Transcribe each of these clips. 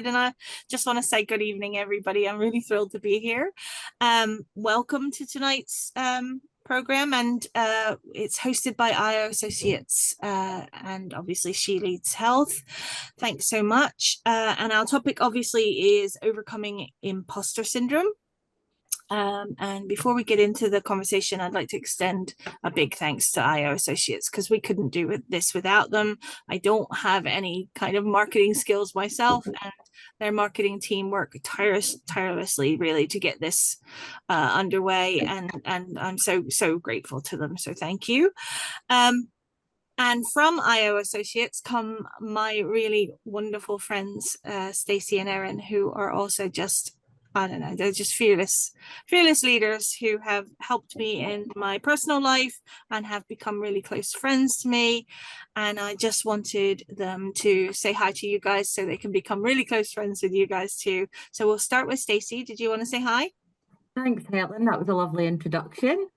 And I just want to say good evening, everybody. I'm really thrilled to be here. Welcome to tonight's program, and it's hosted by IO Associates and obviously SheLeads Health. Thanks so much. And our topic obviously is overcoming imposter syndrome. And before we get into the conversation, I'd like to extend a big thanks to IO Associates, because we couldn't do this without them. I don't have any kind of marketing skills myself, and their marketing team work tirelessly really to get this underway, and I'm so grateful to them. So thank you. And from IO Associates come my really wonderful friends, Stacey and Erin, who are also just, I don't know, they're just fearless leaders who have helped me in my personal life and have become really close friends to me. And I just wanted them to say hi to you guys so they can become really close friends with you guys too. So we'll start with Stacey. Did you want to say hi? Thanks, Helen. That was a lovely introduction.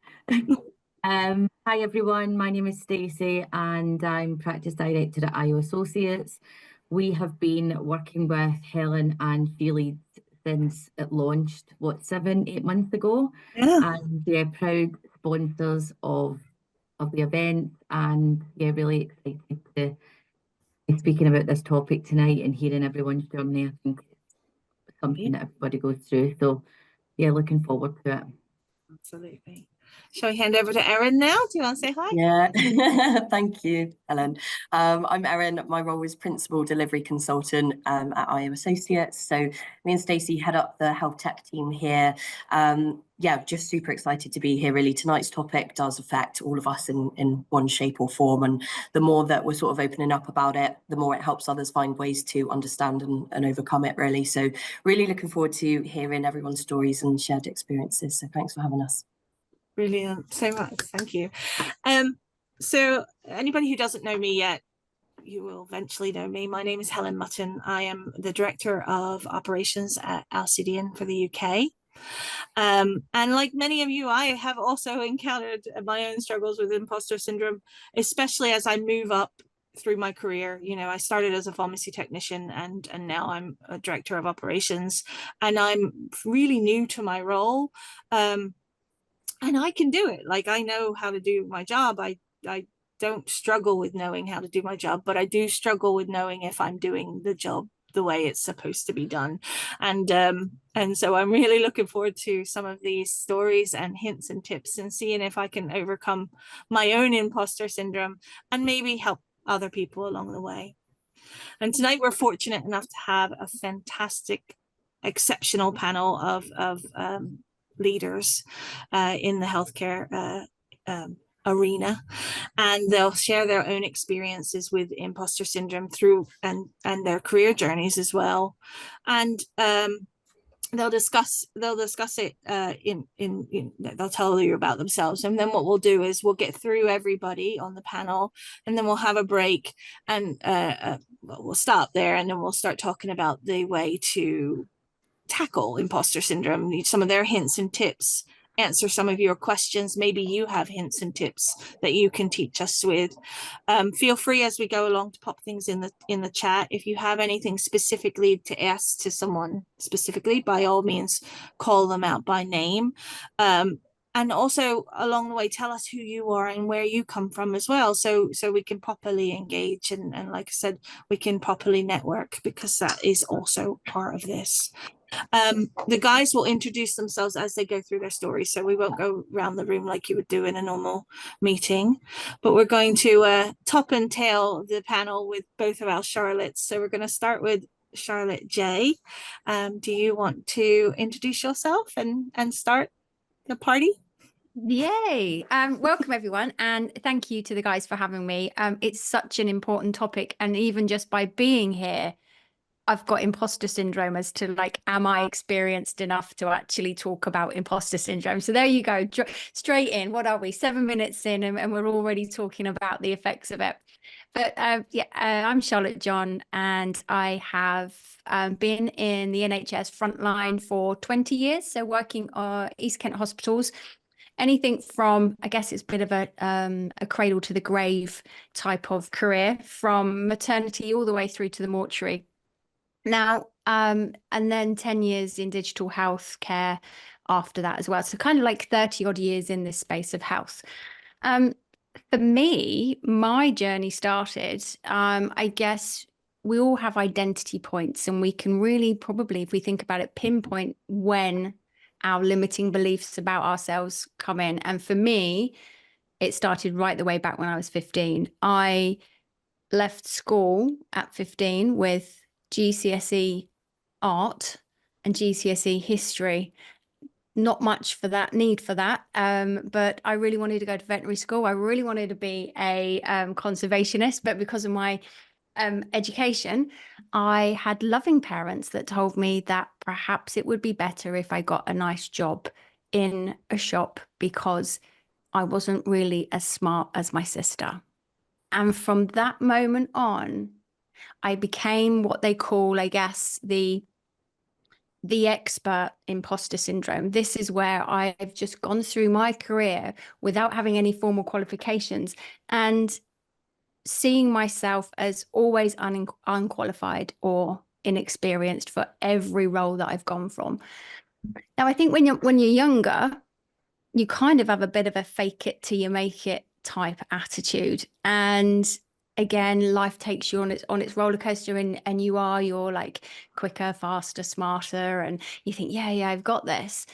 Hi, everyone. My name is Stacey and I'm Practice Director at IO Associates. We have been working with Helen and SheLeads since it launched, 7-8 months ago. Yeah. And yeah, proud sponsors of the event, and yeah, really excited to be speaking about this topic tonight and hearing everyone's journey. I think it's something that everybody goes through. So yeah, looking forward to it. Absolutely. Shall I hand over to Erin now? Do you want to say hi? Yeah, thank you, Helen. I'm Erin. My role is Principal Delivery Consultant at IO Associates. So me and Stacey head up the HealthTech team here. Yeah, just super excited to be here, really. Tonight's topic does affect all of us in one shape or form. And the more that we're sort of opening up about it, the more it helps others find ways to understand and overcome it, really. So really looking forward to hearing everyone's stories and shared experiences. So thanks for having us. Brilliant, so much, thank you. So anybody who doesn't know me yet, you will eventually know me. My name is Helen Mutton. I am the Director of Operations at Alcidian for the UK. And like many of you, I have also encountered my own struggles with imposter syndrome, especially as I move up through my career. You know, I started as a pharmacy technician and now I'm a Director of Operations, and I'm really new to my role. And I can do it. Like, I know how to do my job. I don't struggle with knowing how to do my job, but I do struggle with knowing if I'm doing the job the way it's supposed to be done. And so I'm really looking forward to some of these stories and hints and tips, and seeing if I can overcome my own imposter syndrome and maybe help other people along the way. And tonight we're fortunate enough to have a fantastic, exceptional panel of leaders in the healthcare arena, and they'll share their own experiences with imposter syndrome through and their career journeys as well. And they'll discuss it they'll tell you about themselves, and then what we'll do is we'll get through everybody on the panel, and then we'll have a break, and we'll stop there, and then we'll start talking about the way to tackle imposter syndrome, some of their hints and tips, answer some of your questions. Maybe you have hints and tips that you can teach us with. Feel free as we go along to pop things in the chat. If you have anything specifically to ask to someone specifically, by all means call them out by name. And also along the way, tell us who you are and where you come from as well, so we can properly engage, and like I said, we can properly network, because that is also part of this. The guys will introduce themselves as they go through their story, so we won't go around the room like you would do in a normal meeting, but we're going to top and tail the panel with both of our Charlottes. So we're going to start with Charlotte J. Do you want to introduce yourself and start the party? Yay. Welcome everyone, and thank you to the guys for having me. It's such an important topic, and even just by being here, I've got imposter syndrome as to, like, am I experienced enough to actually talk about imposter syndrome? So there you go, straight in. What are we, 7 minutes in, and we're already talking about the effects of it. But I'm Charlotte John, and I have been in the NHS frontline for 20 years, so working East Kent hospitals. Anything from, I guess it's a bit of a cradle to the grave type of career, from maternity all the way through to the mortuary. Now, and then 10 years in digital healthcare after that as well. So kind of like 30 odd years in this space of health. For me, my journey started, I guess we all have identity points, and we can really probably, if we think about it, pinpoint when our limiting beliefs about ourselves come in. And for me, it started right the way back when I was 15. I left school at 15 with GCSE art and GCSE history. Not much for that need for that, but I really wanted to go to veterinary school. I really wanted to be a conservationist, but because of my education, I had loving parents that told me that perhaps it would be better if I got a nice job in a shop because I wasn't really as smart as my sister. And from that moment on, I became what they call, I guess, the expert imposter syndrome. This is where I've just gone through my career without having any formal qualifications and seeing myself as always unqualified or inexperienced for every role that I've gone from. Now, I think when you're younger, you kind of have a bit of a fake it till you make it type attitude. And again, life takes you on its roller coaster, and you're like quicker, faster, smarter, and you think, yeah, I've got this.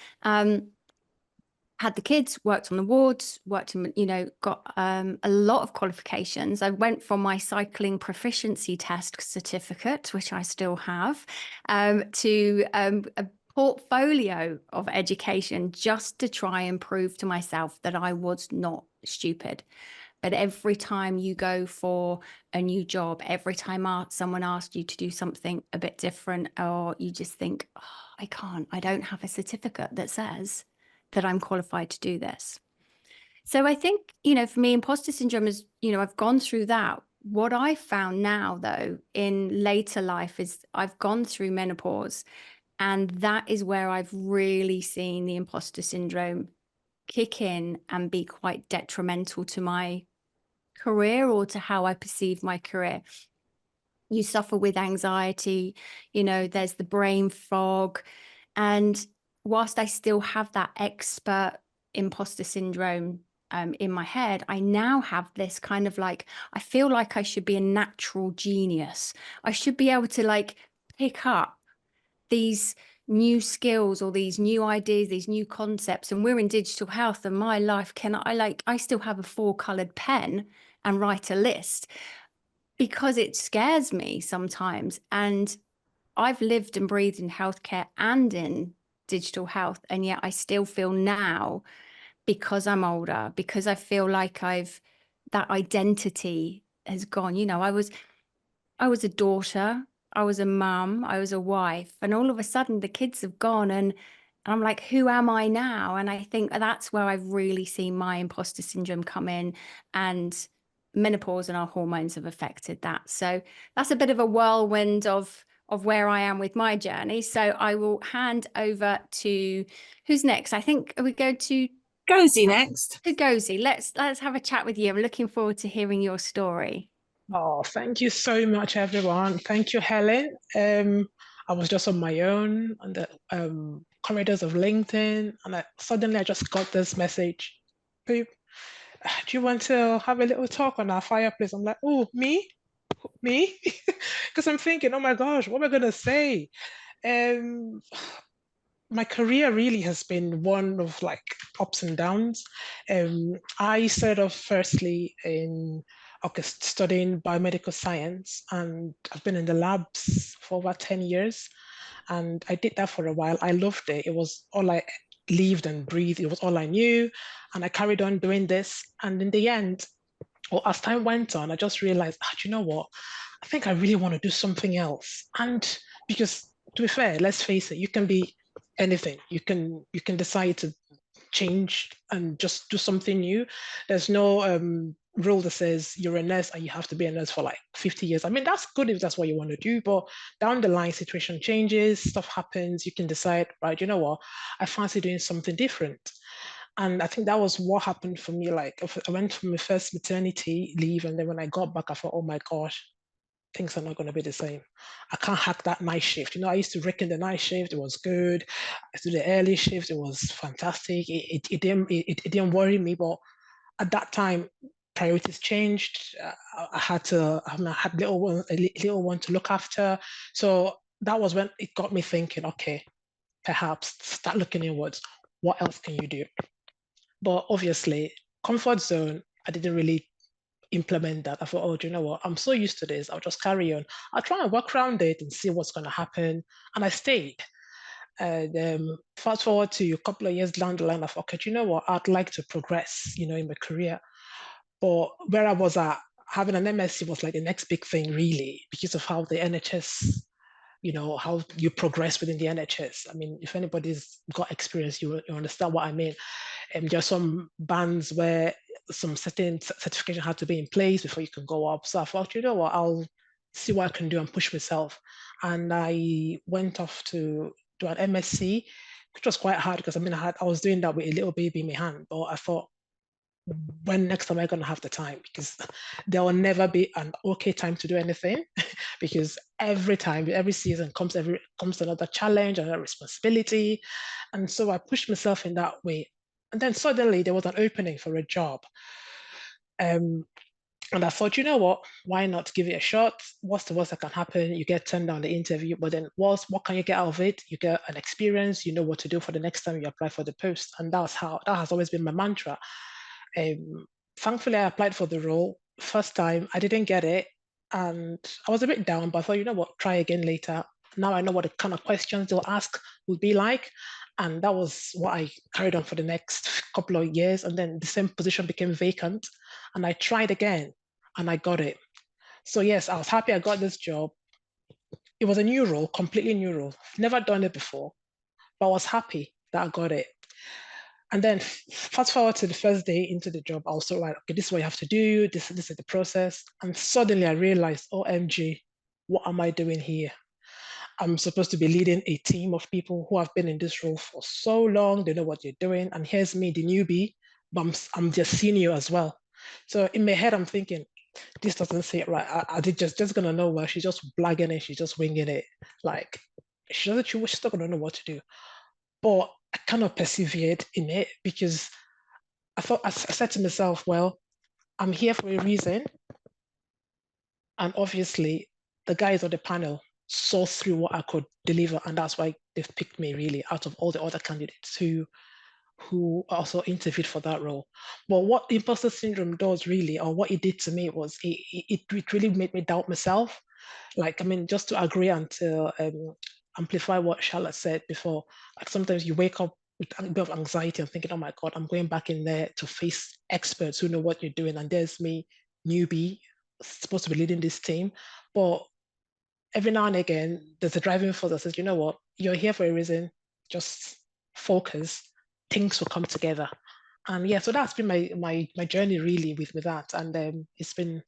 Had the kids, worked on the wards, worked in, got a lot of qualifications. I went for my cycling proficiency test certificate, which I still have, to a portfolio of education just to try and prove to myself that I was not stupid. But every time you go for a new job, every time someone asks you to do something a bit different, or you just think, oh, I don't have a certificate that says that I'm qualified to do this. So I think, for me, imposter syndrome is, I've gone through that. What I found now, though, in later life is I've gone through menopause, and that is where I've really seen the imposter syndrome kick in and be quite detrimental to my career or to how I perceive my career. You suffer with anxiety, there's the brain fog. And whilst I still have that expert imposter syndrome in my head, I now have this kind of like, I feel like I should be a natural genius. I should be able to like pick up these new skills or these new ideas, these new concepts. And we're in digital health, and my life I still have a 4-colored pen and write a list because it scares me sometimes. And I've lived and breathed in healthcare and in digital health, and yet I still feel now, because I'm older, because I feel like that identity has gone. I was a daughter, I was a mum, I was a wife, and all of a sudden the kids have gone, and I'm like, who am I now? And I think that's where I've really seen my imposter syndrome come in, and menopause and our hormones have affected that. So that's a bit of a whirlwind of where I am with my journey. So I will hand over to who's next. I think we go to Gozy next. Gozy. Let's have a chat with you. I'm looking forward to hearing your story. Oh, thank you so much, everyone. Thank you, Helen. I was just on my own on the corridors of LinkedIn, and suddenly I just got this message. Babe, do you want to have a little talk on our fireplace? I'm like, oh, me? Because I'm thinking, oh my gosh, what am I going to say? My career really has been one of like ups and downs. I started off firstly in studying biomedical science, and I've been in the labs for about 10 years. And I did that for a while. I loved it. It was all I lived and breathed. It was all I knew. And I carried on doing this. And in the end, or as time went on, I just realized, you know what? I think I really want to do something else. And because to be fair, let's face it, you can be anything. You can decide to change and just do something new. There's no rule that says you're a nurse and you have to be a nurse for like 50 years. I mean, that's good if that's what you want to do, but down the line, situation changes, stuff happens, you can decide, right, you know what, I fancy doing something different. And I think that was what happened for me. Like I went for my first maternity leave, and then when I got back, I thought, oh my gosh, things are not going to be the same. I can't hack that night shift. I used to reckon the night shift, it was good. I did the early shift, it was fantastic. It didn't worry me, but at that time, priorities changed. I had a little one to look after. So that was when it got me thinking, okay, perhaps start looking inwards. What else can you do? But obviously, comfort zone, I didn't really implement that. I thought, oh, do you know what? I'm so used to this. I'll just carry on. I'll try and work around it and see what's going to happen. And I stayed. And fast forward to a couple of years down the line, I thought, okay, do you know what? I'd like to progress, in my career. But where I was at, having an MSc was like the next big thing, really, because of how the NHS, how you progress within the NHS. I mean, if anybody's got experience, you understand what I mean. There are some bands where some certain certification had to be in place before you can go up. So I thought, you know what, I'll see what I can do and push myself. And I went off to do an MSc, which was quite hard because I was doing that with a little baby in my hand. But I thought, when next time am I going to have the time? Because there will never be an okay time to do anything because every season comes another challenge, another responsibility. And so I pushed myself in that way. And then suddenly there was an opening for a job. And I thought, you know what, why not give it a shot? What's the worst that can happen? You get turned down the interview, but then what can you get out of it? You get an experience, you know what to do for the next time you apply for the post. And that has always been my mantra. Thankfully, I applied for the role. First time, I didn't get it. And I was a bit down, but I thought, you know what, try again later. Now I know what the kind of questions they'll ask would be like. And that was what I carried on for the next couple of years. And then the same position became vacant. And I tried again and I got it. So yes, I was happy I got this job. It was a new role, completely new role. Never done it before, but I was happy that I got it. And then fast forward to the first day into the job, I was sort of like, okay, this is what you have to do. This is the process. And suddenly I realized, OMG, what am I doing here? I'm supposed to be leading a team of people who have been in this role for so long. They know what they're doing. And here's me, the newbie, but I'm their senior as well. So in my head, I'm thinking, this doesn't say it right. I did just gonna know where she's just blagging it. She's just winging it. Like she's not gonna know what to do. But I kind of persevered in it because I said to myself, well, I'm here for a reason. And obviously the guys on the panel saw through what I could deliver. And that's why they've picked me really out of all the other candidates who also interviewed for that role. But what imposter syndrome does really, or what it did to me was it really made me doubt myself. Like, I mean, just to agree and to amplify what Charlotte said before, like sometimes you wake up with a bit of anxiety and thinking, oh my God, I'm going back in there to face experts who know what you're doing. And there's me, newbie, supposed to be leading this team. But every now and again, there's a driving force that says, you know what, you're here for a reason, just focus, things will come together. And yeah, so that's been my journey really with that. And it's been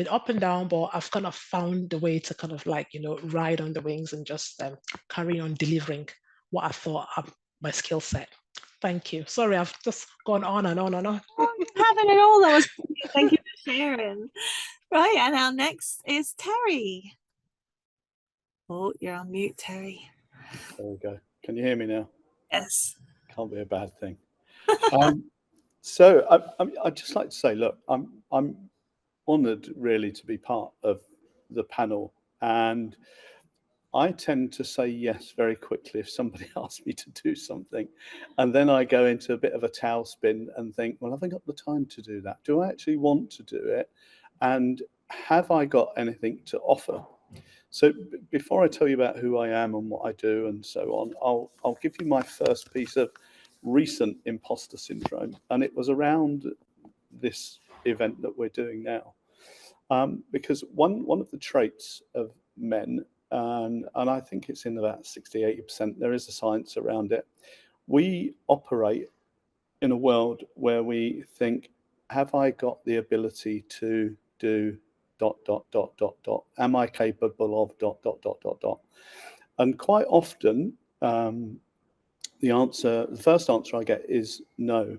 up and down, but I've kind of found the way to kind of like, ride on the wings and just carry on delivering what I thought my skill set. Thank you. Sorry, I've just gone on and on and on. Oh, you haven't at all. That was brilliant. Thank you for sharing. Right, and our next is Terry. Oh, you're on mute, Terry. There we go. Can you hear me now? Yes. Can't be a bad thing. So I'd just like to say, look, I'm honoured really to be part of the panel, and I tend to say yes very quickly if somebody asks me to do something, and then I go into a bit of a tailspin and think, well, have I got the time to do that? Do I actually want to do it? And have I got anything to offer? So before I tell you about who I am and what I do and so on, I'll give you my first piece of recent imposter syndrome, and it was around this event that we're doing now. Because one of the traits of men, and I think it's in about 60-80%, there is a science around it. We operate in a world where we think, have I got the ability to do ... Am I capable of ... And quite often, the first answer I get is no.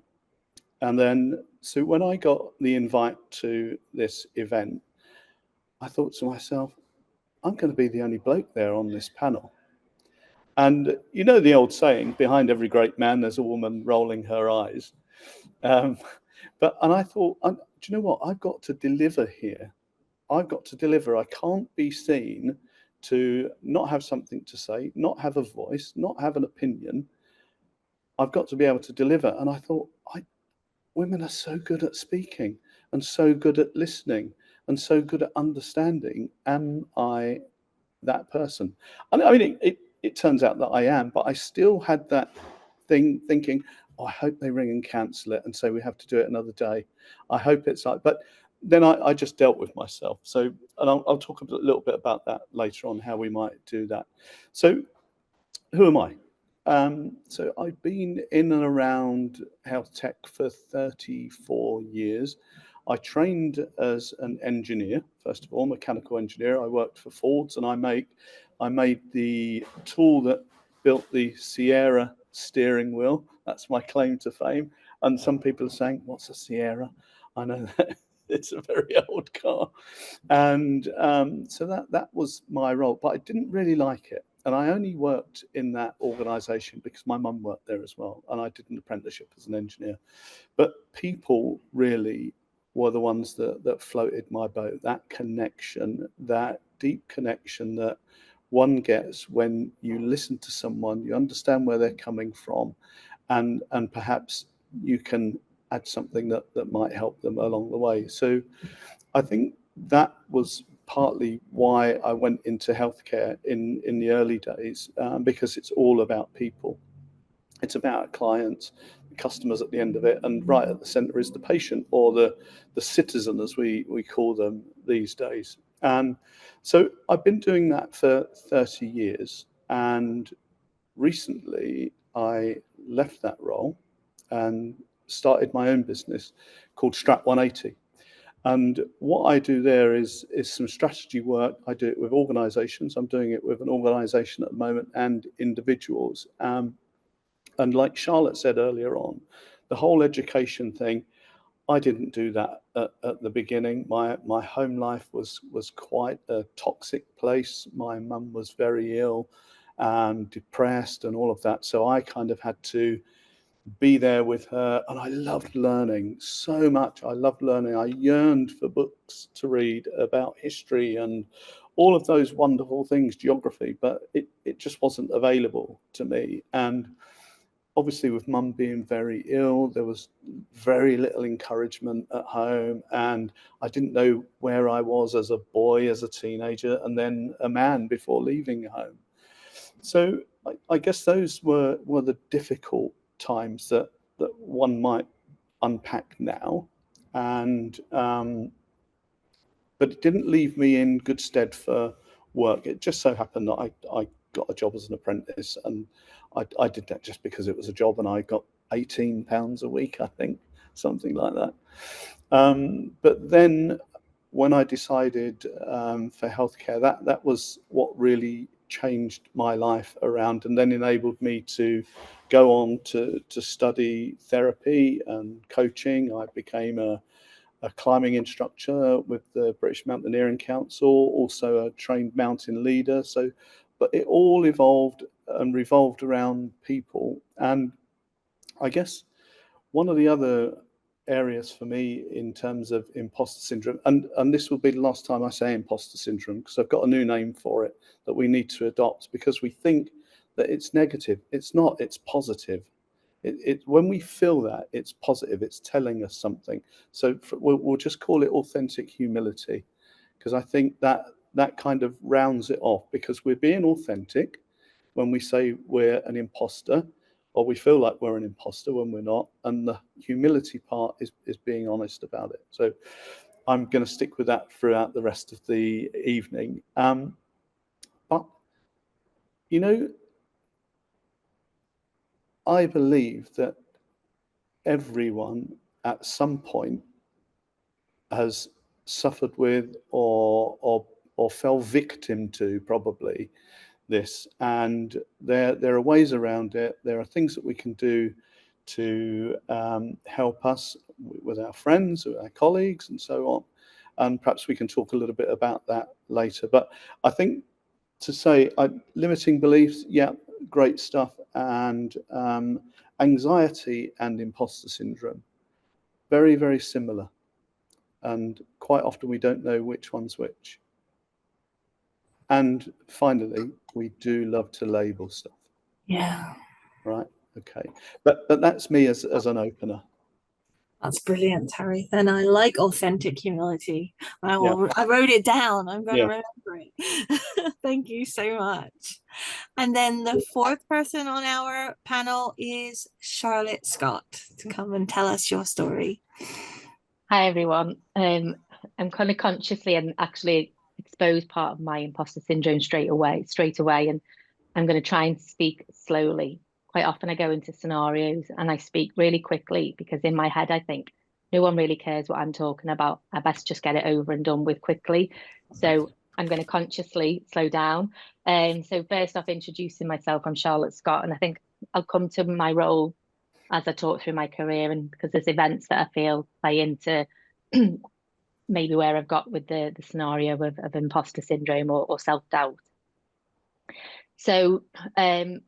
And then, so when I got the invite to this event, I thought to myself, I'm going to be the only bloke there on this panel. And you know the old saying, behind every great man, there's a woman rolling her eyes. And I thought, do you know what? I've got to deliver here. I've got to deliver. I can't be seen to not have something to say, not have a voice, not have an opinion. I've got to be able to deliver. And I thought, women are so good at speaking and so good at listening and so good at understanding. Am I that person? And I mean, it turns out that I am, but I still had that thing thinking, oh, I hope they ring and cancel it and say we have to do it another day. I hope it's like, but then I just dealt with myself. So, and I'll talk a little bit about that later on, how we might do that. So who am I? So I've been in and around HealthTech for 34 years. I trained as an engineer, first of all, mechanical engineer. I worked for Fords, and I made the tool that built the Sierra steering wheel. That's my claim to fame. And some people are saying, what's a Sierra? I know that it's a very old car. And so that was my role, but I didn't really like it. And I only worked in that organization because my mum worked there as well. And I did an apprenticeship as an engineer. But people really were the ones that floated my boat, that connection, that deep connection that one gets when you listen to someone, you understand where they're coming from, and perhaps you can add something that might help them along the way. So I think that was partly why I went into healthcare in the early days, because it's all about people. It's about clients, customers at the end of it, and right at the center is the patient, or the citizen, as we call them these days. And so I've been doing that for 30 years, and recently I left that role and started my own business called Strat 180. And what I do there is some strategy work. I do it with organizations. I'm doing it with an organization at the moment and individuals. And like Charlotte said earlier on, the whole education thing, I didn't do that at the beginning. My home life was quite a toxic place. My mum was very ill and depressed and all of that. So I kind of had to be there with her, and I loved learning so much. I loved learning. I yearned for books to read about history and all of those wonderful things, geography, but it just wasn't available to me. And obviously with mum being very ill, there was very little encouragement at home, and I didn't know where I was as a boy, as a teenager, and then a man before leaving home. So I guess those were the difficult times that one might unpack now, and but it didn't leave me in good stead for work. It just so happened that I got a job as an apprentice, and I did that just because it was a job, and I got £18 a week, I think, something like that. But then when I decided for healthcare, that was what really changed my life around, and then enabled me to go on to study therapy and coaching. I became a climbing instructor with the British Mountaineering Council, also a trained mountain leader. So, but it all evolved and revolved around people. And I guess one of the other areas for me in terms of imposter syndrome, and this will be the last time I say imposter syndrome, because I've got a new name for it that we need to adopt, because we think that it's negative. It's not, it's positive. When we feel that, it's positive, it's telling us something. So we'll just call it authentic humility, because I think that kind of rounds it off, because we're being authentic when we say we're an imposter, or we feel like we're an imposter when we're not. And the humility part is being honest about it. So I'm going to stick with that throughout the rest of the evening. But, you know, I believe that everyone at some point has suffered with or fell victim to probably this, and there are ways around it. There are things that we can do to help us with our friends, with our colleagues, and so on. and perhaps we can talk a little bit about that later. But I think to say limiting beliefs, yeah, great stuff, and anxiety and imposter syndrome, very, very similar, and quite often we don't know which one's which. And finally, we do love to label stuff. Yeah. Right. Okay. But that's me as an opener. That's brilliant, Harry. And I like authentic humility. I wrote it down. I'm going to remember it. Thank you so much. And then the fourth person on our panel is Charlotte Scott to come and tell us your story. Hi, everyone. I'm kind of consciously and actually exposed part of my imposter syndrome straight away, and I'm going to try and speak slowly. Quite often I go into scenarios and I speak really quickly because in my head I think no one really cares what I'm talking about. I best just get it over and done with quickly. So I'm going to consciously slow down. So first off, introducing myself, I'm Charlotte Scott, and I think I'll come to my role as I talk through my career, and because there's events that I feel play into maybe where I've got with the scenario of imposter syndrome or self-doubt. So I've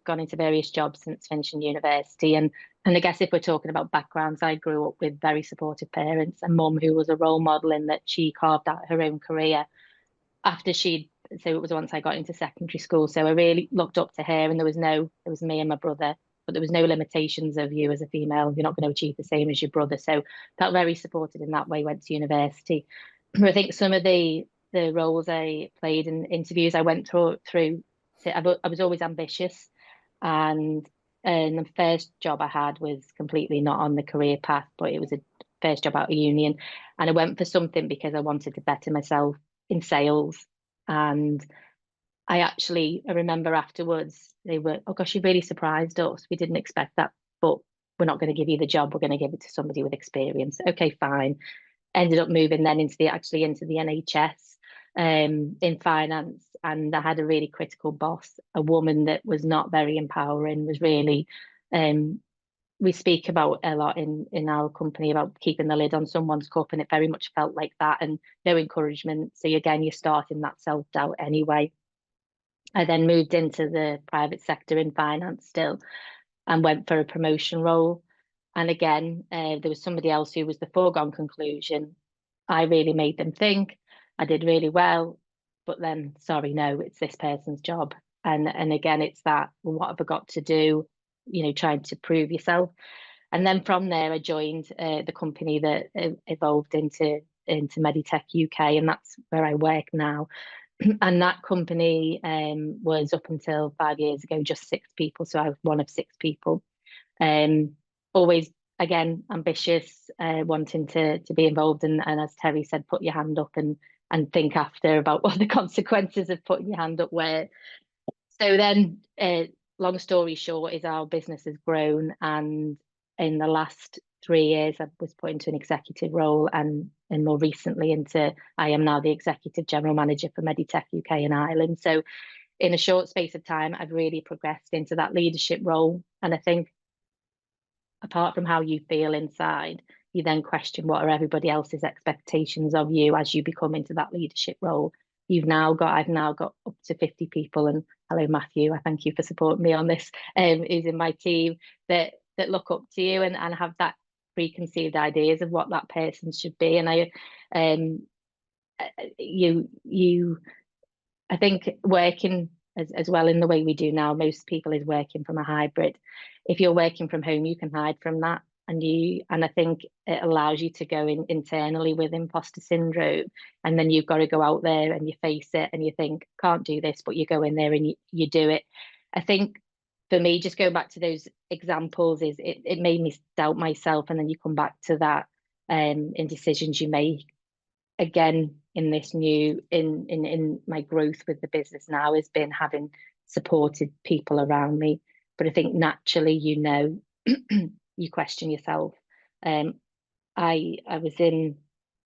gone into various jobs since finishing university, and I guess if we're talking about backgrounds, I grew up with very supportive parents, a mum who was a role model in that she carved out her own career after so it was once I got into secondary school. So I really looked up to her, and there was me and my brother, but there was no limitations of you as a female. You're not going to achieve the same as your brother. So felt very supported in that way, went to university. I think some of the roles I played in interviews I went through, I was always ambitious, and the first job I had was completely not on the career path, but it was a first job out of union, and I went for something because I wanted to better myself in sales. And I remember afterwards they were, "Oh gosh, you really surprised us. We didn't expect that, but we're not going to give you the job. We're going to give it to somebody with experience." Okay, fine. Ended up moving then into the NHS in finance, and I had a really critical boss, a woman that was not very empowering, was really we speak about a lot in our company about keeping the lid on someone's cup, and it very much felt like that, and no encouragement. So again, you're starting that self-doubt anyway. I then moved into the private sector in finance still, and went for a promotion role. And again, there was somebody else who was the foregone conclusion. I really made them think. I did really well, but then, sorry, no, it's this person's job. And again, it's that, well, what have I got to do? Trying to prove yourself. And then from there, I joined the company that evolved into Meditech UK, and that's where I work now. And that company was, up until 5 years ago, just 6 people. So I was one of 6 people. Always, again, ambitious, wanting to be involved. And as Terry said, put your hand up and think after about what the consequences of putting your hand up were. So then, long story short, is our business has grown, and in the last 3 years, I was put into an executive role, and more recently I am now the executive general manager for Meditech UK and Ireland. So in a short space of time, I've really progressed into that leadership role. And I think apart from how you feel inside, you then question what are everybody else's expectations of you as you become into that leadership role. I've now got up to 50 people, and hello Matthew, I thank you for supporting me on this, who's in my team that look up to you and have that preconceived ideas of what that person should be. And I think working as well in the way we do now, most people is working from a hybrid. If you're working from home, you can hide from that. And I think it allows you to go in internally with imposter syndrome, and then you've got to go out there and you face it and you think, can't do this, but you go in there and you do it. I think for me, just going back to those examples, is it made me doubt myself, and then you come back to that in decisions you make. Again, in this new in my growth with the business now has been having supported people around me. But I think naturally, you question yourself. I was in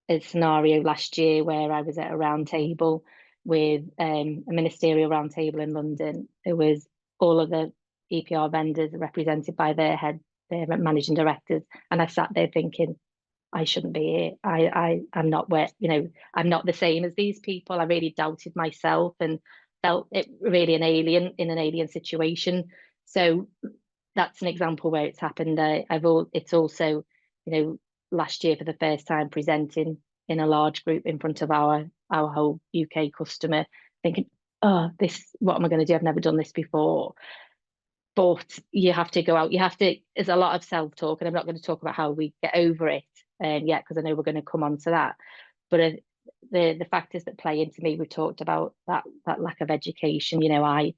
a scenario last year where I was at a round table with a ministerial round table in London. It was all of the EPR vendors represented by their managing directors, and I sat there thinking, I shouldn't be here. I'm not where, you know, I'm not the same as these people. I really doubted myself and felt it really an alien in an alien situation. So that's an example where it's happened. It's also, you know, last year for the first time presenting in a large group in front of our whole UK customer, thinking, oh, what am I going to do? I've never done this before. But you have to go out. There's a lot of self-talk, and I'm not going to talk about how we get over it yet, because I know we're going to come on to that. But the factors that play into me, we talked about that lack of education. You know, I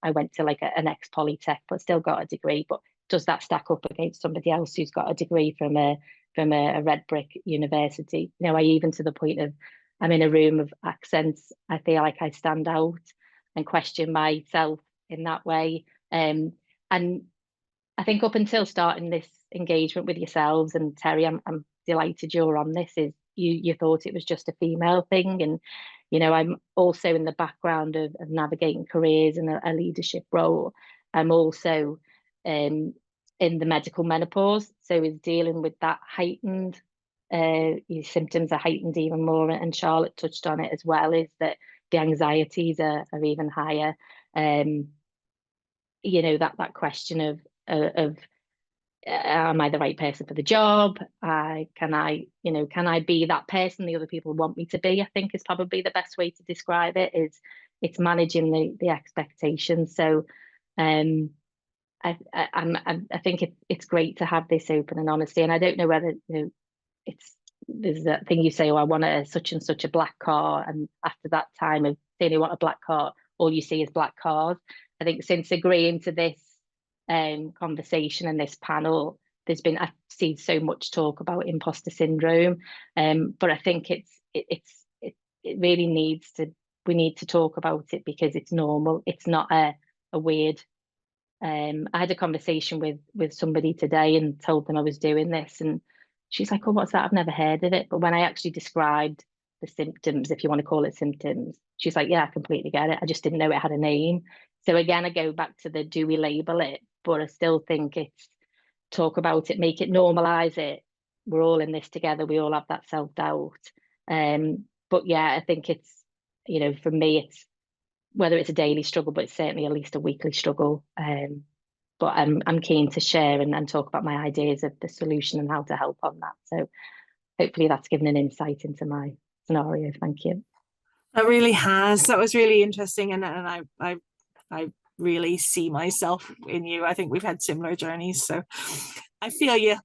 went to like an ex-polytech, but still got a degree. But does that stack up against somebody else who's got a degree from a red brick university? You know, even to the point of, I'm in a room of accents, I feel like I stand out and question myself in that way. And I think up until starting this engagement with yourselves, and Terry, I'm delighted you're on this, is you thought it was just a female thing. And, you know, I'm also in the background of navigating careers and a leadership role. I'm also in the medical menopause, so is dealing with that heightened, your symptoms are heightened even more, and Charlotte touched on it as well, is that the anxieties are even higher. You know, that question of am I the right person for the job? Can I be that person the other people want me to be? I think is probably the best way to describe it. It's managing the expectations. So, I think it's great to have this open and honesty. And I don't know whether, you know, there's that thing you say, oh, I want a such and such a black car, and after that time of saying you want a black car, all you see is black cars. I think since agreeing to this conversation and this panel, I've seen so much talk about imposter syndrome, but I think it really we need to talk about it, because it's normal. It's not a weird. I had a conversation with somebody today and told them I was doing this, and she's like, oh, what's that? I've never heard of it. But when I actually described the symptoms, if you want to call it symptoms, she's like, yeah, I completely get it. I just didn't know it had a name. So again, I go back to do we label it? But I still think it's talk about it, make it, normalize it. We're all in this together. We all have that self-doubt. But yeah, I think it's, you know, for me, it's whether it's a daily struggle, but it's certainly at least a weekly struggle. But I'm keen to share and talk about my ideas of the solution and how to help on that. So hopefully that's given an insight into my scenario. Thank you. That really has. That was really interesting, and I really see myself in you. I think we've had similar journeys, so I feel you.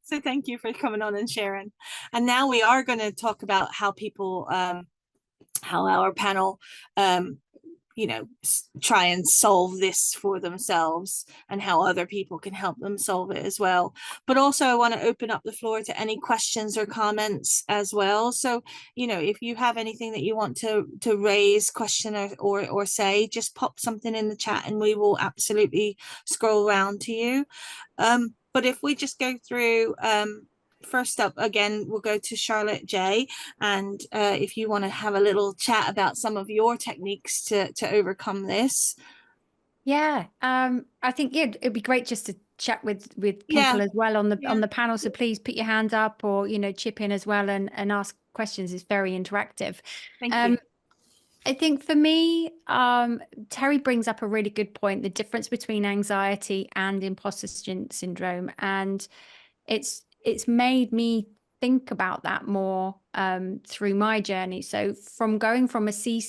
So thank you for coming on and sharing. And now we are going to talk about how people, how our panel, you know, try and solve this for themselves, and how other people can help them solve it as well. But also I want to open up the floor to any questions or comments as well. So, you know, if you have anything that you want to raise, question or say, just pop something in the chat and we will absolutely scroll around to you. But if we just go through, first up, again, we'll go to Charlotte J. And if you want to have a little chat about some of your techniques to overcome this. Yeah, I think it'd be great just to chat with people as well on the panel. So please put your hand up, or, you know, chip in as well and ask questions. It's very interactive. Thank you. I think for me, Terry brings up a really good point, the difference between anxiety and imposter syndrome. And it's made me think about that more through my journey. So from going from a C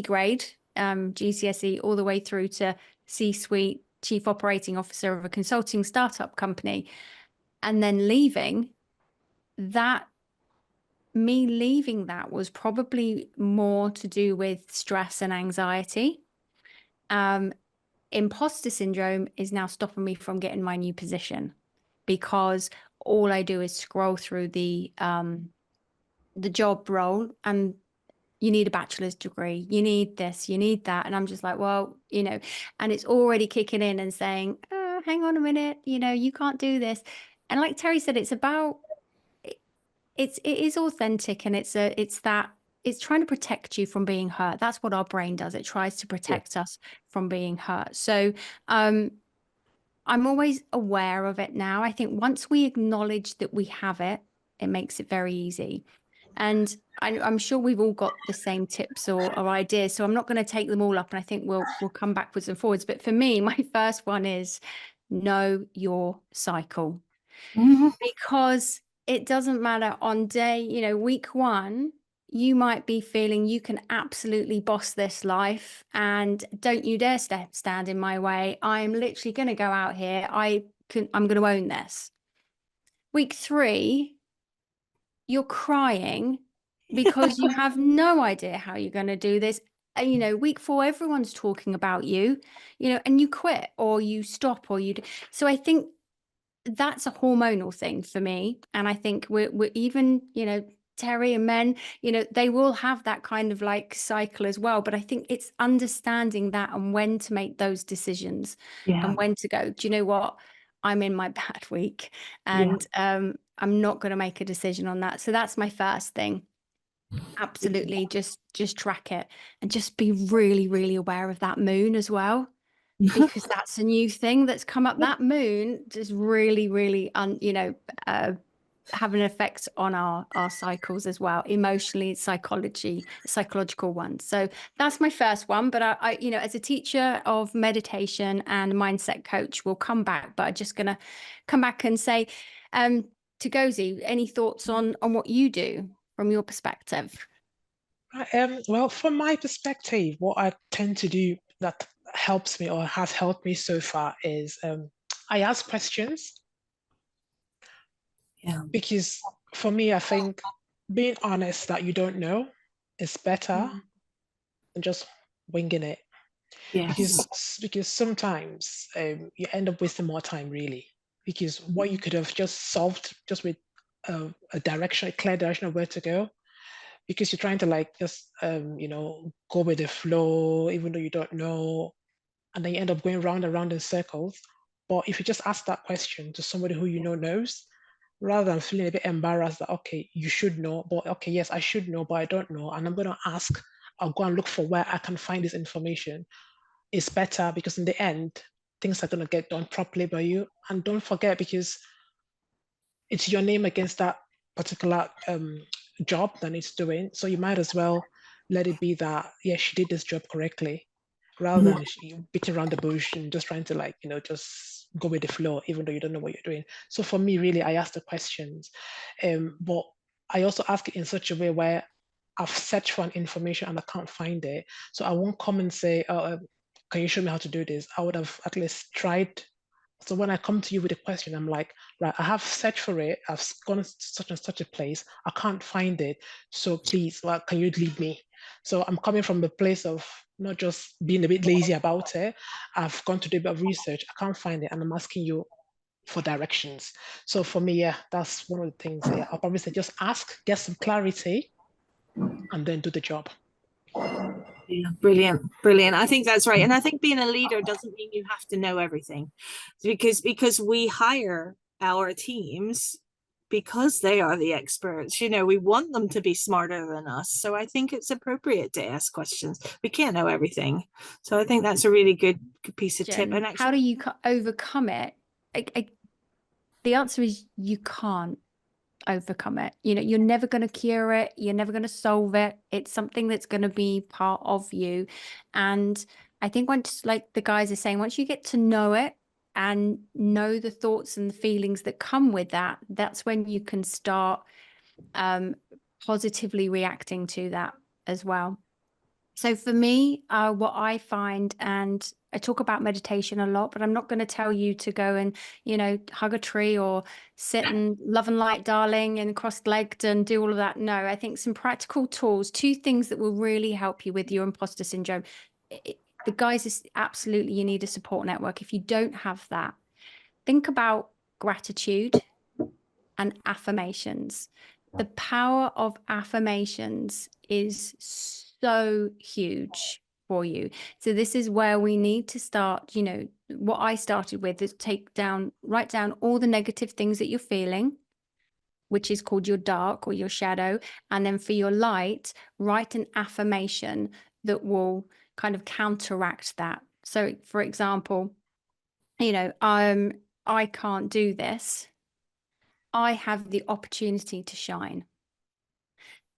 grade GCSE all the way through to C-suite, chief operating officer of a consulting startup company, and then leaving that, was probably more to do with stress and anxiety. Imposter syndrome is now stopping me from getting my new position, because all I do is scroll through the job role, and you need a bachelor's degree, you need this, you need that. And I'm just like, well, you know, and it's already kicking in and saying, oh, hang on a minute, you know, you can't do this. And like Terry said, it's about, it is authentic, and it's trying to protect you from being hurt. That's what our brain does. It tries to protect us from being hurt. So I'm always aware of it now. I think once we acknowledge that we have it, it makes it very easy. And I'm sure we've all got the same tips or ideas, so I'm not going to take them all up, and I think we'll come backwards and forwards. But for me, my first one is know your cycle. Because it doesn't matter on day, week 1, you might be feeling you can absolutely boss this life and don't you dare stand in my way. I'm literally going to go out here. I'm going to own this. Week 3, you're crying because you have no idea how you're going to do this. Week 4, everyone's talking about you, and you quit or you stop or so I think that's a hormonal thing for me. And I think we're even, Terry and men, they will have that kind of like cycle as well. But I think it's understanding that and when to make those decisions and when to go, do you know what? I'm in my bad week and I'm not going to make a decision on that. So that's my first thing. Absolutely. Just track it and just be really, really aware of that moon as well. Because that's a new thing that's come up. That moon is really, really, have an effect on our cycles as well, emotionally, psychological ones. So that's my first one. But I as a teacher of meditation and mindset coach, we'll come back. But I'm just going to come back and say, to Gozi, any thoughts on what you do from your perspective? Well, from my perspective, what I tend to do that helps me or has helped me so far is I ask questions. Because for me, I think being honest that you don't know is better than just winging it. Because sometimes you end up wasting more time, really. Because what you could have just solved just with a clear direction of where to go, because you're trying to just go with the flow, even though you don't know, and then you end up going round and round in circles. But if you just ask that question to somebody who knows, rather than feeling a bit embarrassed that, okay, you should know, but okay, yes, I should know, but I don't know, and I'm going to ask, I'll go and look for where I can find this information, it's better, because in the end, things are going to get done properly by you. And don't forget, because it's your name against that particular job that it's doing. So you might as well let it be that, yes, she did this job correctly, rather than beating around the bush and just trying to just go with the flow, even though you don't know what you're doing. So for me, really, I ask the questions, but I also ask it in such a way where I've searched for an information and I can't find it. So I won't come and say, oh, can you show me how to do this? I would have at least tried. So when I come to you with a question, I'm like, right, I have searched for it. I've gone to such and such a place. I can't find it. So please, can you lead me? So I'm coming from the place of not just being a bit lazy about it. I've gone to do a bit of research. I can't find it. And I'm asking you for directions. So for me, that's one of the things. I'll probably say just ask, get some clarity, and then do the job. Yeah, brilliant. I think that's right. And I think being a leader doesn't mean you have to know everything, because we hire our teams because they are the experts. We want them to be smarter than us. So I think it's appropriate to ask questions. We can't know everything. So I think that's a really good piece of tip. And actually, how do you overcome it? The answer is you can't overcome it. You're never going to cure it. You're never going to solve it. It's something that's going to be part of you. And I think once, like the guys are saying, once you get to know it and know the thoughts and the feelings that come with that, that's when you can start positively reacting to that as well. So for me, what I find, and I talk about meditation a lot, but I'm not going to tell you to go and, hug a tree or sit and love and light, darling, and cross-legged and do all of that. No, I think some practical tools, 2 things that will really help you with your imposter syndrome. The guys is absolutely, you need a support network. If you don't have that, think about gratitude and affirmations. The power of affirmations is so huge for you. So this is where we need to start. What I started with is write down all the negative things that you're feeling, which is called your dark or your shadow. And then for your light, write an affirmation that will kind of counteract that. So for example, I can't do this, I have the opportunity to shine.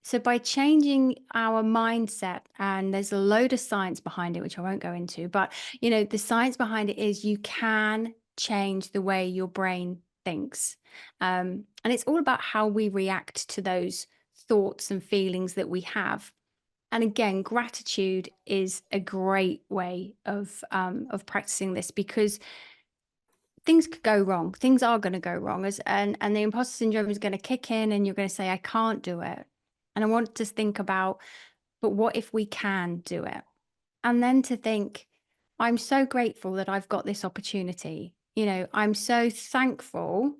So by changing our mindset, and there's a load of science behind it, which I won't go into, but the science behind it is you can change the way your brain thinks. And it's all about how we react to those thoughts and feelings that we have. And again, gratitude is a great way of practicing this, because things could go wrong. Things are going to go wrong, and the imposter syndrome is going to kick in, and you're going to say, I can't do it. And I want to think about, but what if we can do it? And then to think, I'm so grateful that I've got this opportunity. I'm so thankful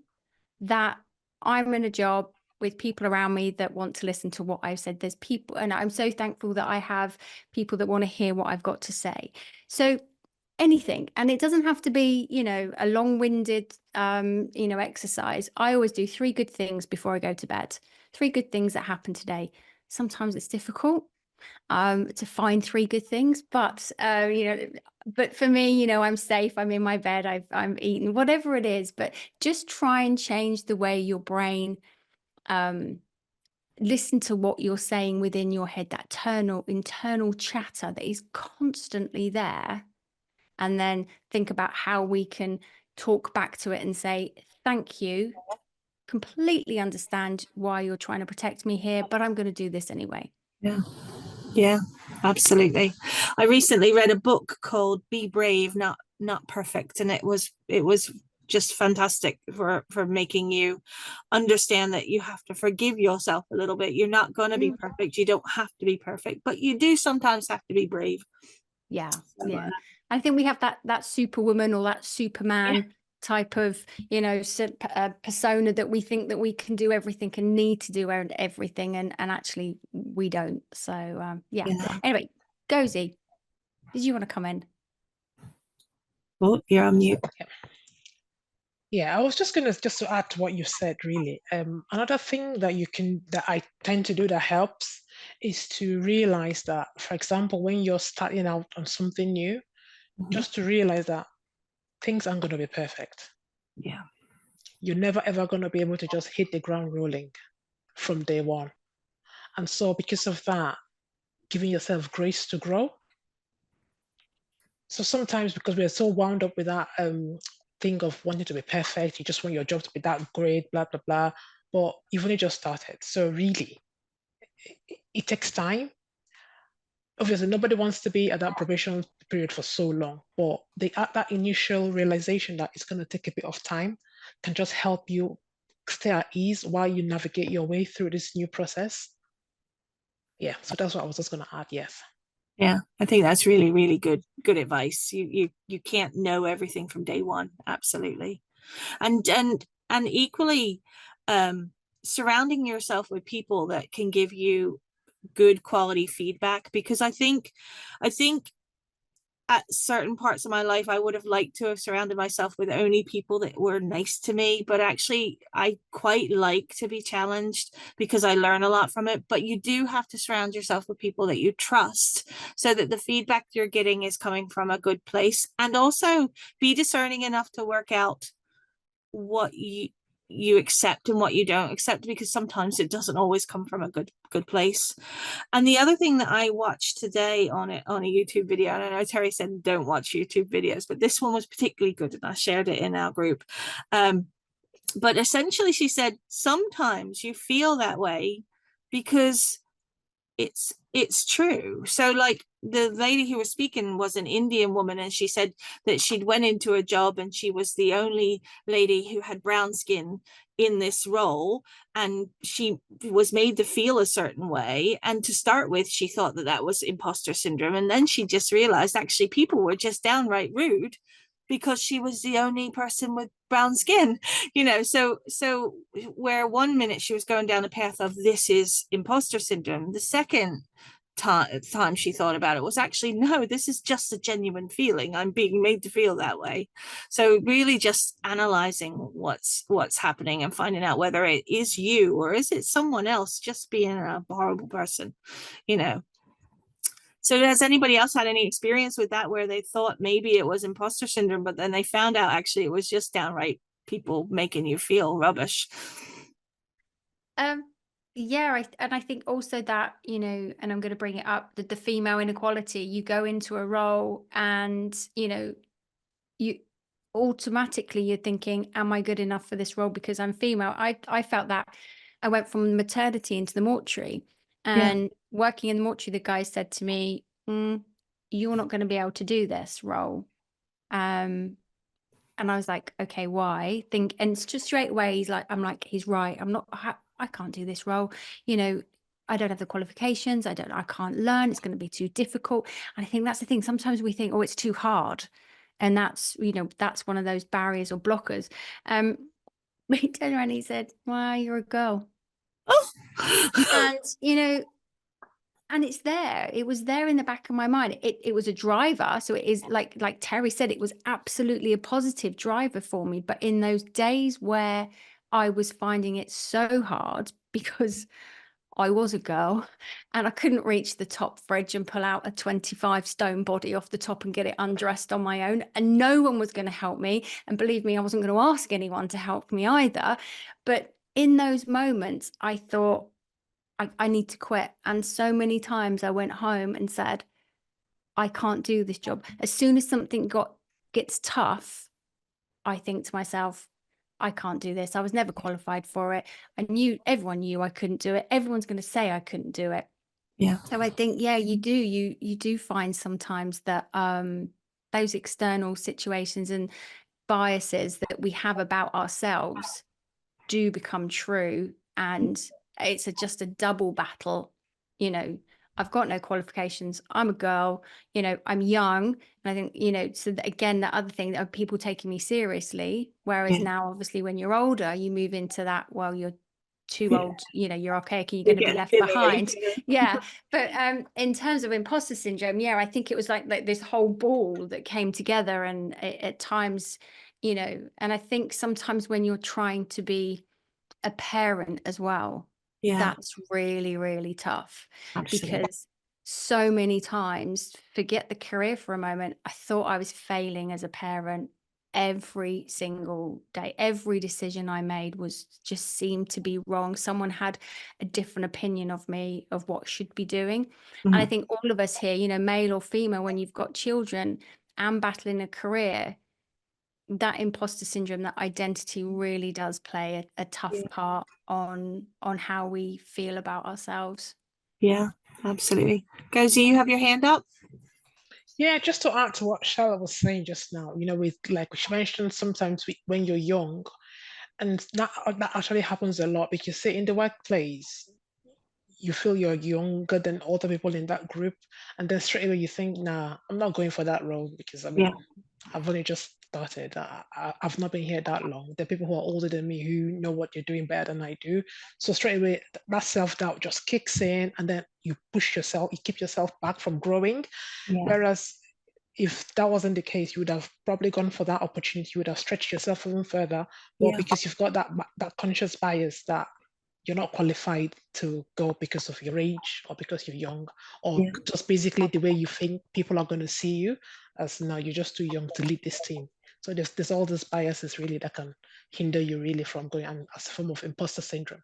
that I'm in a job with people around me that want to listen to what I've said. There's people, and I'm so thankful that I have people that want to hear what I've got to say. So anything, and it doesn't have to be, a long-winded, exercise. I always do 3 good things before I go to bed. 3 good things that happened today. Sometimes it's difficult to find 3 good things, but but for me, I'm safe, I'm in my bed, I'm eating, whatever it is. But just try and change the way your brain listen to what you're saying within your head, that internal chatter that is constantly there, and then think about how we can talk back to it and say, thank you, completely understand why you're trying to protect me here, but I'm going to do this anyway. Yeah, absolutely. I recently read a book called Be Brave, Not Perfect, and it was just fantastic for making you understand that you have to forgive yourself a little bit. You're not going to be perfect. You don't have to be perfect, but you do sometimes have to be brave. Yeah. I think we have that superwoman or that superman type of persona that we think that we can do everything and need to do everything, and actually we don't. So anyway, Gozi, did you want to come in? Oh, you're on mute. Yeah, I was just to add to what you said, really. Another thing that I tend to do that helps is to realize that, for example, when you're starting out on something new, just to realize that things aren't going to be perfect. Yeah. You're never ever going to be able to just hit the ground rolling from day one. And so because of that, giving yourself grace to grow. So sometimes, because we're so wound up with that thing of wanting to be perfect, you just want your job to be that great, blah, blah, blah. But you've only just started. So really, it takes time. Obviously, nobody wants to be at that probation period for so long, but that initial realization that it's going to take a bit of time can just help you stay at ease while you navigate your way through this new process. Yeah, so that's what I was just going to add. Yes. Yeah, I think that's really, really good advice. You can't know everything from day one. Absolutely. And equally, surrounding yourself with people that can give you good quality feedback, because I think at certain parts of my life I would have liked to have surrounded myself with only people that were nice to me, but actually I quite like to be challenged because I learn a lot from it. But you do have to surround yourself with people that you trust so that the feedback you're getting is coming from a good place, and also be discerning enough to work out what you accept and what you don't accept, because sometimes it doesn't always come from a good place. And the other thing that I watched today on a YouTube video, and I know Terry said don't watch YouTube videos, but this one was particularly good and I shared it in our group. But essentially she said sometimes you feel that way because it's true. So like the lady who was speaking was an Indian woman, and she said that she'd went into a job and she was the only lady who had brown skin in this role, and she was made to feel a certain way. And to start with, she thought that was imposter syndrome, and then she just realized actually people were just downright rude because she was the only person with brown skin, so where one minute she was going down a path of this is imposter syndrome, the second time she thought about it was actually, no, this is just a genuine feeling. I'm being made to feel that way. So really just analyzing what's happening and finding out whether it is you or is it someone else just being a horrible person, So has anybody else had any experience with that where they thought maybe it was imposter syndrome, but then they found out actually it was just downright people making you feel rubbish? Yeah, and I think also that, you know, and I'm going to bring it up, that the female inequality, you go into a role and, you know, you automatically you're thinking, am I good enough for this role because I'm female? I felt that. I went from maternity into the mortuary, and working in the mortuary, the guy said to me, you're not going to be able to do this role. And I was like, okay, why? And it's just straight away, he's right. I can't do this role. You know, I don't have the qualifications. I can't learn. It's going to be too difficult. And I think that's the thing. Sometimes we think, oh, it's too hard. And that's, you know, that's one of those barriers or blockers. But he turned around and he said, well, you're a girl. Oh. And, you know, and it's there. It was there in the back of my mind. It was a driver. So it is like Terry said, it was absolutely a positive driver for me. But in those days where I was finding it so hard because I was a girl and I couldn't reach the top fridge and pull out a 25 stone body off the top and get it undressed on my own, and no one was going to help me. And believe me, I wasn't going to ask anyone to help me either. But in those moments, I thought, I need to quit. And so many times I went home and said, I can't do this job. As soon as something gets tough, I think to myself, I can't do this. I was never qualified for it. Everyone knew I couldn't do it. Everyone's going to say I couldn't do it. Yeah. So I think, yeah, you do find sometimes that those external situations and biases that we have about ourselves do become true, and it's just a double battle. You know, I've got no qualifications, I'm a girl, you know, I'm young, and I think, you know, so that, again, the other thing, that are people taking me seriously, whereas now obviously when you're older you move into that, well, you're too old, you know, you're archaic and you're going to be left behind. Yeah. But in terms of imposter syndrome, yeah, I think it was like this whole ball that came together, and at times, you know, and I think sometimes when you're trying to be a parent as well, that's really, really tough. Absolutely. Because so many times, forget the career for a moment, I thought I was failing as a parent every single day. Every decision I made just seemed to be wrong. Someone had a different opinion of me, of what I should be doing. And I think all of us here, you know, male or female, when you've got children and battling a career, that imposter syndrome, that identity really does play a tough part on how we feel about ourselves. Yeah, absolutely. Guys, do you have your hand up? Yeah, just to add to what Charlotte was saying just now, you know, with like she mentioned, sometimes when you're young, and that actually happens a lot, because say in the workplace, you feel you're younger than other people in that group, and then straight away you think, nah, I'm not going for that role, because I mean, I've only just started. I've not been here that long. There are people who are older than me who know what they're doing better than I do. So straight away, that self-doubt just kicks in, and then you push yourself, you keep yourself back from growing. Whereas if that wasn't the case, you would have probably gone for that opportunity, you would have stretched yourself even further. But because you've got that conscious bias that you're not qualified to go because of your age, or because you're young, or just basically the way you think people are going to see you, as now you're just too young to lead this team. So there's all these biases really that can hinder you really from going, and as a form of imposter syndrome.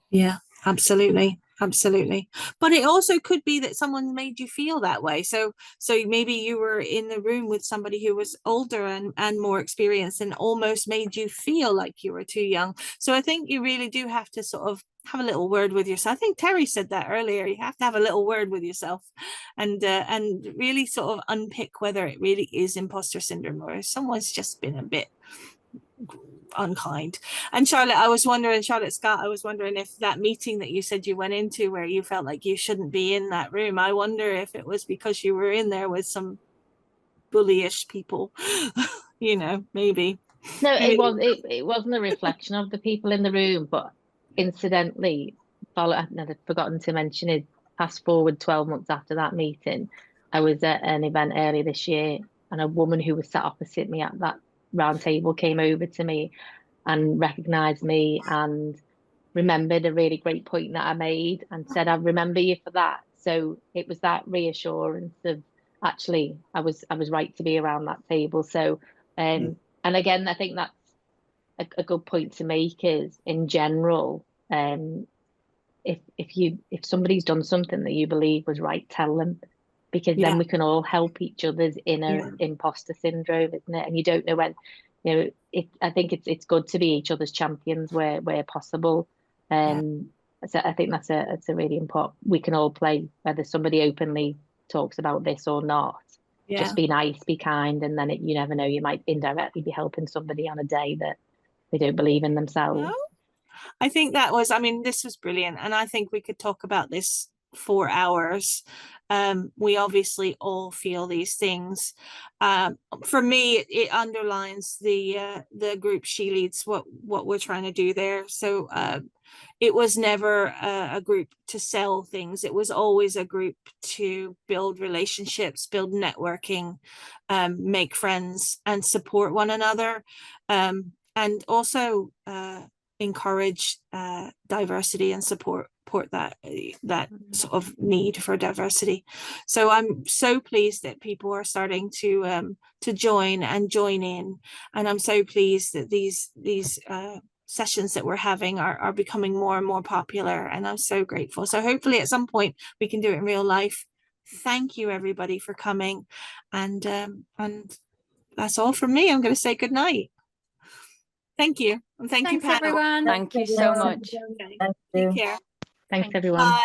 Yeah, absolutely. Absolutely. But it also could be that someone made you feel that way. So maybe you were in the room with somebody who was older and more experienced, and almost made you feel like you were too young. So I think you really do have to sort of have a little word with yourself. I think Terry said that earlier. You have to have a little word with yourself, and really sort of unpick whether it really is imposter syndrome, or if someone's just been a bit unkind. And Charlotte Scott, I was wondering if that meeting that you said you went into where you felt like you shouldn't be in that room, I wonder if it was because you were in there with some bullyish people. You know, maybe. No, it wasn't a reflection of the people in the room, but incidentally, I'd forgotten to mention it, fast forward 12 months after that meeting, I was at an event earlier this year, and a woman who was sat opposite me at that round table came over to me and recognized me and remembered a really great point that I made and said, I remember you for that. So it was that reassurance of actually I was right to be around that table. So and again, I think that's a good point to make, is in general, if somebody's done something that you believe was right, tell them, because then we can all help each other's inner imposter syndrome, isn't it? And you don't know when, I think it's good to be each other's champions where possible. So I think that's a really important. We can all play, whether somebody openly talks about this or not. Just be nice, be kind, and then you never know, you might indirectly be helping somebody on a day that they don't believe in themselves. No? I think this was brilliant. And I think we could talk about this for hours. We obviously all feel these things. For me, it underlines the group SheLeads, what we're trying to do there. So it was never a group to sell things. It was always a group to build relationships, build networking, make friends, and support one another. And also encourage diversity and support that sort of need for diversity. So I'm so pleased that people are starting to join in, and I'm so pleased that these sessions that we're having are becoming more and more popular, and I'm so grateful. So hopefully at some point we can do it in real life. Thank you everybody for coming, and that's all from me. I'm going to say good night. Thank you. And thank you, Thanks, everyone. Thank you so much. Okay. Take care. Thanks, everyone. Bye.